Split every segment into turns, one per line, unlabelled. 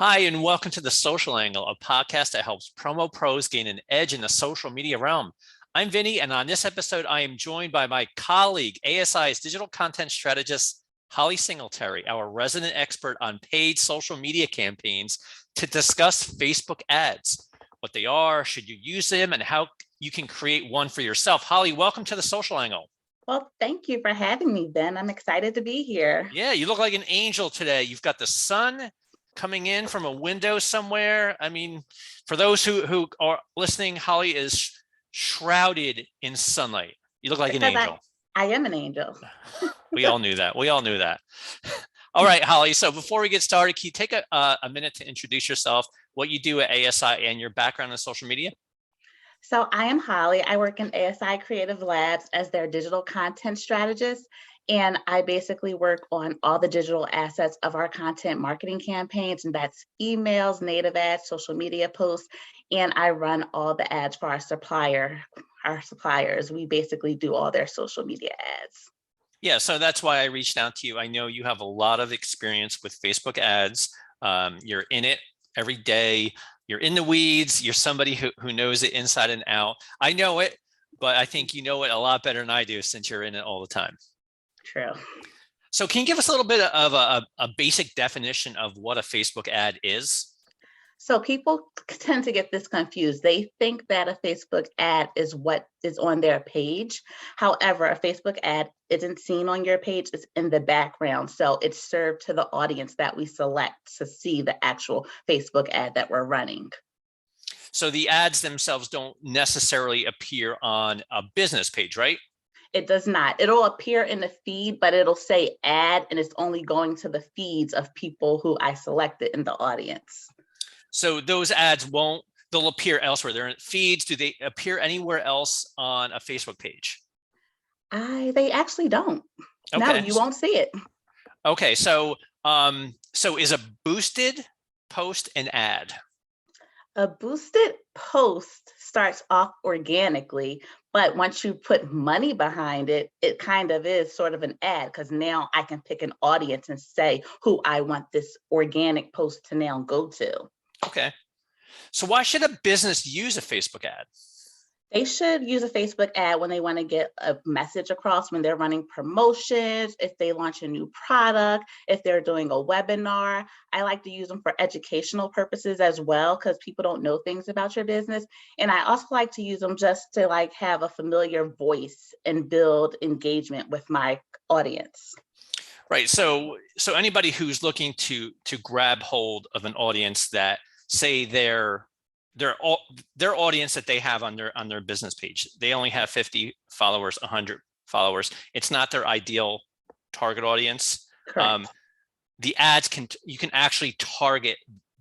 Hi, and welcome to The Social Angle, a podcast that helps promo pros gain an edge in the social media realm. I'm Vinny, and on this episode, I am joined by my colleague, ASI's digital content strategist, Holly Singletary, our resident expert on paid social media campaigns, to discuss Facebook ads, what they are, should you use them, and how you can create one for yourself. Holly, welcome to The Social Angle.
Well, thank you for having me, Ben. I'm excited to be here.
Yeah, you look like an angel today. You've got the sun coming in from a window somewhere. I mean, for those who are listening, Holly is shrouded in sunlight. You look like an
Because
angel.
I am an angel.
We all knew that. We all knew that. All right, Holly. So before we get started, can you take a minute to introduce yourself, what you do at ASI, and your background in social media?
So I am Holly. I work in ASI Creative Labs as their digital content strategist. And I basically work on all the digital assets of our content marketing campaigns, and that's emails, native ads, social media posts, and I run all the ads for our suppliers. We basically do all their social media ads.
Yeah, so that's why I reached out to you. I know you have a lot of experience with Facebook ads. You're in it every day. You're in the weeds. You're somebody who knows it inside and out. I know it, but I think you know it a lot better than I do since you're in it all the time.
True.
So can you give us a little bit of a basic definition of what a Facebook ad is?
So people tend to get this confused. They think that a Facebook ad is what is on their page. However, a Facebook ad isn't seen on your page, it's in the background. So it's served to the audience that we select to see the actual Facebook ad that we're running.
So the ads themselves don't necessarily appear on a business page, right?
It does not. It'll appear in the feed, but it'll say ad, and it's only going to the feeds of people who I selected in the audience.
So those ads they'll appear elsewhere. They're in feeds. Do they appear anywhere else on a Facebook page?
They actually don't. No,
Okay.
you won't see it.
Okay. So is a boosted post an ad?
A boosted post starts off organically, but once you put money behind it, it kind of is sort of an ad because now I can pick an audience and say who I want this organic post to now go to.
Okay. So why should a business use a Facebook ad?
They should use a Facebook ad when they want to get a message across, when they're running promotions, if they launch a new product, if they're doing a webinar. I like to use them for educational purposes as well, because people don't know things about your business. And I also like to use them just to have a familiar voice and build engagement with my audience.
Right. So anybody who's looking to grab hold of an audience that, say, their audience that they have on their business page, they only have 50 followers, 100 followers. It's not their ideal target audience.
Correct.
The ads you can actually target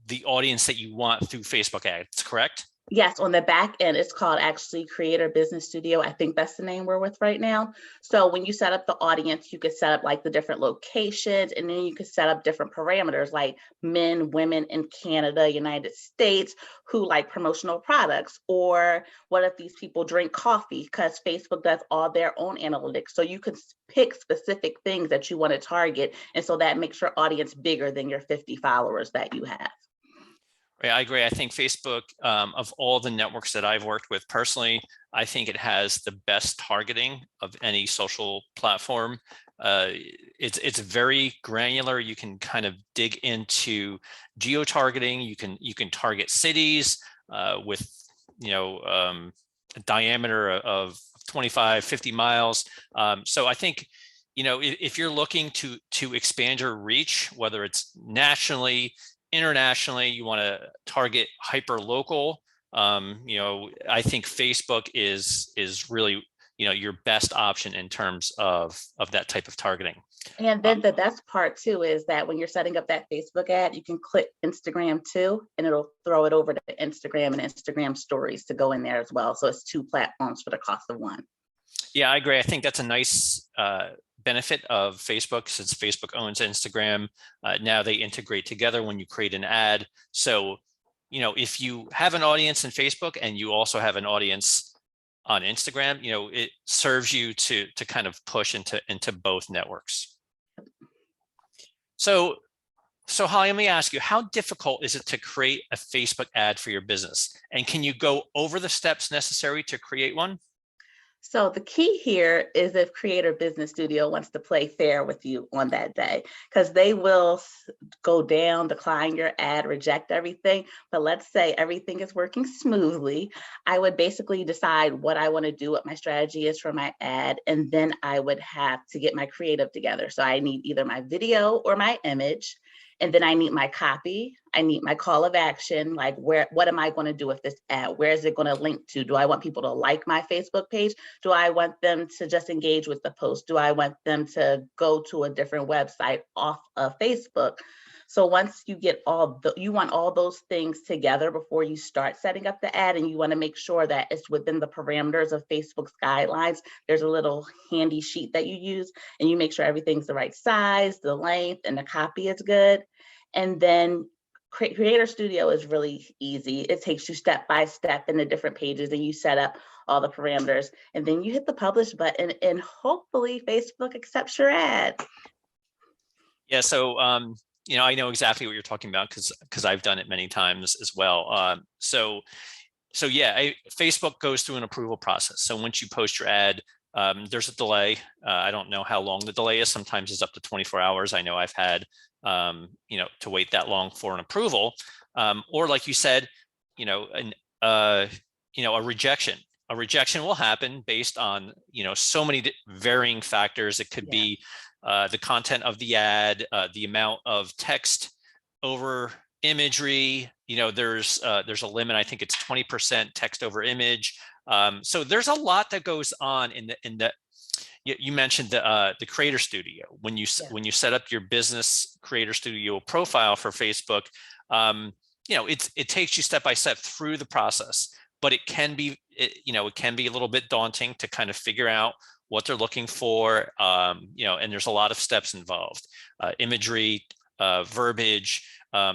the audience that you want through Facebook ads, correct?
Yes, on the back end, it's called actually Creator Business Studio. I think that's the name we're with right now. So when you set up the audience, you could set up the different locations, and then you could set up different parameters like men, women in Canada, United States, who like promotional products. Or what if these people drink coffee? Because Facebook does all their own analytics. So you can pick specific things that you want to target. And so that makes your audience bigger than your 50 followers that you have.
Right, I agree. I think Facebook, of all the networks that I've worked with personally, I think it has the best targeting of any social platform. It's very granular. You can kind of dig into geo-targeting. You can target cities with a diameter of 25, 50 miles. So I think if you're looking to expand your reach, whether it's nationally, internationally, you want to target hyper local. I think Facebook is really your best option in terms of that type of targeting.
And then the best part too is that when you're setting up that Facebook ad, you can click Instagram too, and it'll throw it over to Instagram and Instagram stories to go in there as well. So it's two platforms for the cost of one.
Yeah, I agree. I think that's a nice benefit of Facebook, since Facebook owns Instagram. Now they integrate together when you create an ad. So, if you have an audience in Facebook and you also have an audience on Instagram, it serves you to kind of push into both networks. So So Holly, let me ask you, how difficult is it to create a Facebook ad for your business? And can you go over the steps necessary to create one?
So the key here is if Creator Business Studio wants to play fair with you on that day, because they will go down, decline your ad, reject everything. But let's say everything is working smoothly. I would basically decide what I want to do, what my strategy is for my ad, and then I would have to get my creative together. So I need either my video or my image. And then I need my copy. I need my call of action. Like, what am I going to do with this ad? Where is it going to link to? Do I want people to like my Facebook page? Do I want them to just engage with the post? Do I want them to go to a different website off of Facebook? So once you get you want all those things together before you start setting up the ad, and you want to make sure that it's within the parameters of Facebook's guidelines. There's a little handy sheet that you use, and you make sure everything's the right size, the length, and the copy is good. And then Creator Studio is really easy. It takes you step by step in the different pages, and you set up all the parameters, and then you hit the publish button, and hopefully Facebook accepts your ad.
Yeah, so I know exactly what you're talking about because I've done it many times as well. So yeah, Facebook goes through an approval process. So once you post your ad, there's a delay. I don't know how long the delay is. Sometimes it's up to 24 hours. I know I've had to wait that long for an approval, or like you said, a rejection. A rejection will happen based on so many varying factors. It could be the content of the ad, the amount of text over imagery. There's a limit. I think it's 20% text over image. So there's a lot that goes on in the. You mentioned the Creator Studio. When you set up your business Creator Studio profile for Facebook, it takes you step by step through the process. But it can be a little bit daunting to kind of figure out what they're looking for, and there's a lot of steps involved, imagery, verbiage.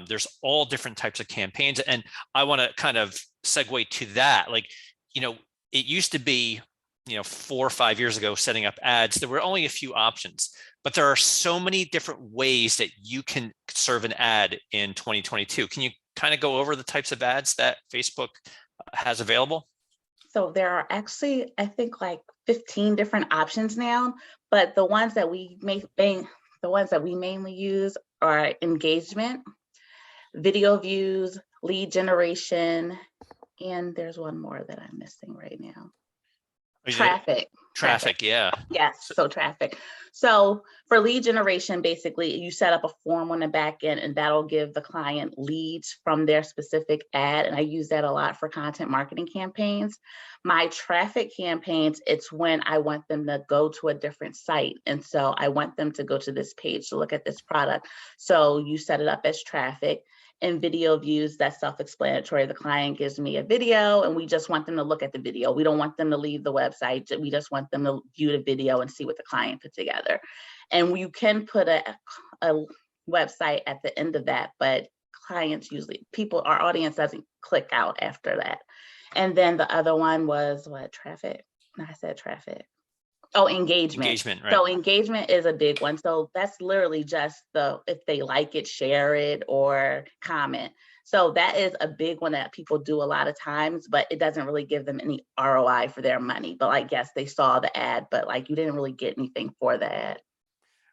There's all different types of campaigns, and I want to kind of segue to that. Like, it used to be, 4 or 5 years ago, setting up ads, there were only a few options, but there are so many different ways that you can serve an ad in 2022. Can you kind of go over the types of ads that Facebook has available?
So there are actually, I think, like 15 different options now, but the ones that we mainly use are engagement, video views, lead generation, and there's one more that I'm missing right now. Traffic.
Traffic, yeah.
Yes, so traffic. So for lead generation, basically you set up a form on the back end, and that'll give the client leads from their specific ad. And I use that a lot for content marketing campaigns. My traffic campaigns, it's when I want them to go to a different site. And so I want them to go to this page to look at this product. So you set it up as traffic. And video views, that's self-explanatory. The client gives me a video, and we just want them to look at the video. We don't want them to leave the website. We just want them to view the video and see what the client put together. And you can put a website at the end of that, but clients our audience doesn't click out after that. And then the other one was what, traffic? No, I said traffic. Oh, engagement.
Engagement, right.
So engagement is a big one. So that's literally just if they like it, share it, or comment. So that is a big one that people do a lot of times, but it doesn't really give them any ROI for their money. But like, yes, they saw the ad, but like you didn't really get anything for the ad.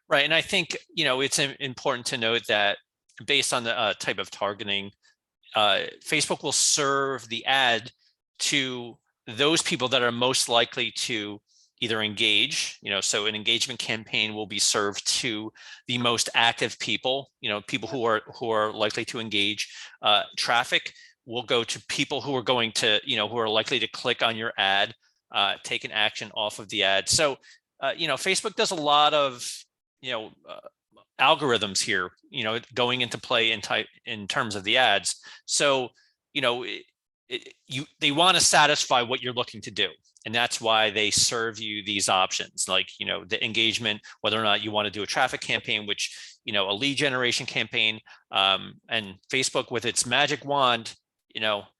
Right. And I think, it's important to note that based on the type of targeting, Facebook will serve the ad to those people that are most likely to either engage, so an engagement campaign will be served to the most active people, people who are likely to engage. Traffic will go to people who are going to, who are likely to click on your ad, take an action off of the ad. So, Facebook does a lot of, algorithms here, going into play in terms of the ads. So, they want to satisfy what you're looking to do. And that's why they serve you these options, like, the engagement, whether or not you want to do a traffic campaign, which, a lead generation campaign, and Facebook with its magic wand,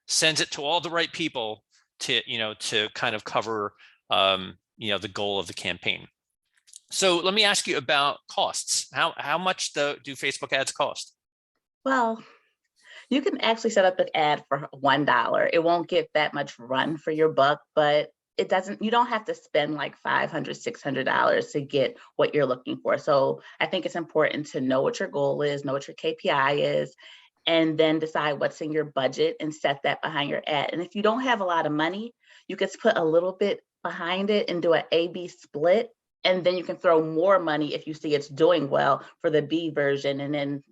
sends it to all the right people to kind of cover, the goal of the campaign. So let me ask you about costs. How much do Facebook ads cost?
Well, you can actually set up an ad for $1. It won't get that much run for your buck, but you don't have to spend like $500, $600 to get what you're looking for. So I think it's important to know what your goal is, know what your KPI is, and then decide what's in your budget and set that behind your ad. And if you don't have a lot of money, you can put a little bit behind it and do an A/B split. And then you can throw more money if you see it's doing well for the B version, and then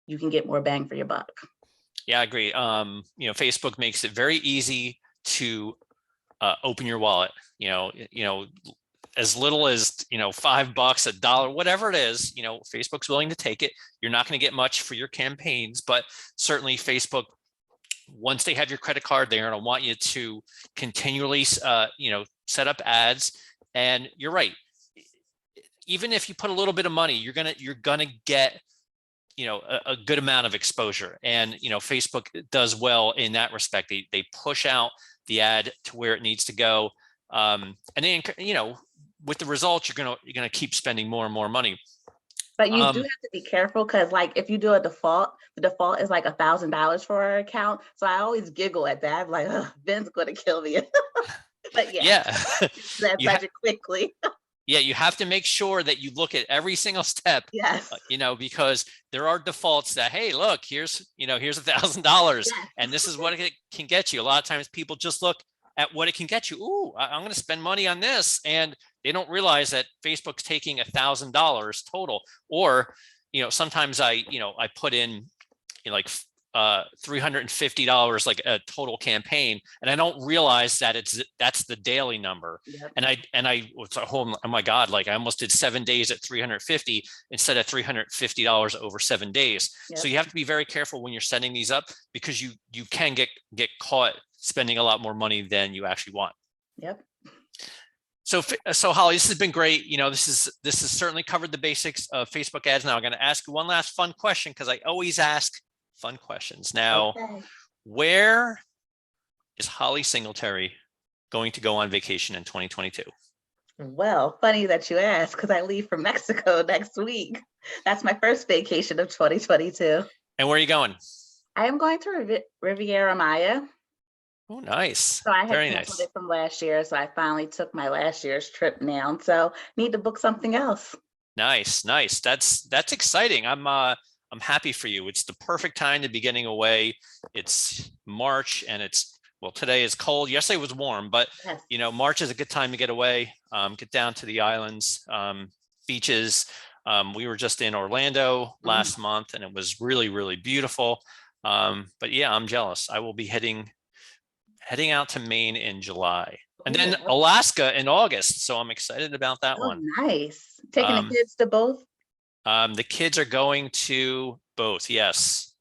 you can get more bang for your buck.
Yeah, I agree. Facebook makes it very easy to open your wallet. As little as $5, $1, whatever it is. Facebook's willing to take it. You're not going to get much for your campaigns, but certainly Facebook, once they have your credit card, they're going to want you to continually set up ads. And you're right. Even if you put a little bit of money, you're gonna get a good amount of exposure. And Facebook does well in that respect. They push out the ad to where it needs to go, and then with the results, you're gonna keep spending more and more money.
But you do have to be careful, because like if you do a default, the default is like $1,000 for our account. So I always giggle at that. I'm like, oh, Ben's going to kill me. But yeah, that budget quickly.
Yeah, you have to make sure that you look at every single step.
Yes.
Because there are defaults that, hey, look, here's $1,000, and this is what it can get you. A lot of times people just look at what it can get you. Ooh, I'm going to spend money on this, and they don't realize that Facebook's taking $1,000 total. Or, sometimes I put in like $350 like a total campaign, and I don't realize that that's the daily number.
Yep.
And I was at home, oh my God, like I almost did 7 days at $350 instead of $350 over 7 days.
Yep.
So you have to be very careful when you're setting these up, because you can get caught spending a lot more money than you actually want.
Yep.
So Holly, this has been great. This has certainly covered the basics of Facebook ads. Now I'm going to ask you one last fun question, because I always ask fun questions. Now,
okay.
Where is Holly Singletary going to go on vacation in 2022?
Well, funny that you asked, because I leave for Mexico next week. That's my first vacation of 2022.
And where are you going?
I am going to Riviera Maya.
Oh, nice.
So I had
Very
canceled
nice.
it from last year, so I finally took my last year's trip now. So need to book something else.
Nice. That's exciting. I'm happy for you. It's the perfect time to be getting away. It's March, and today is cold. Yesterday was warm, but
Yes.
March is a good time to get away, get down to the islands, beaches. We were just in Orlando last month, and it was really, really beautiful. But yeah, I'm jealous. I will be heading out to Maine in July, and then Alaska in August. So I'm excited about that one.
Nice. Taking the kids to both?
The kids are going to both. Yes.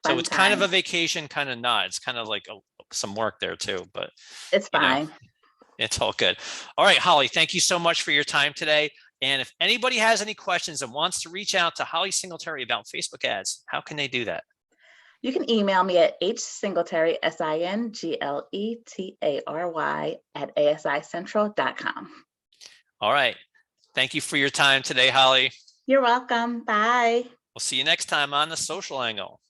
So it's kind of a vacation, kind of not. It's kind of like some work there too, but
it's fine.
It's all good. All right, Holly, thank you so much for your time today. And if anybody has any questions and wants to reach out to Holly Singletary about Facebook ads, how can they do that?
You can email me at hsingletary, SINGLETARY @asicentral.com.
All right. Thank you for your time today, Holly.
You're welcome. Bye.
We'll see you next time on The Social Angle.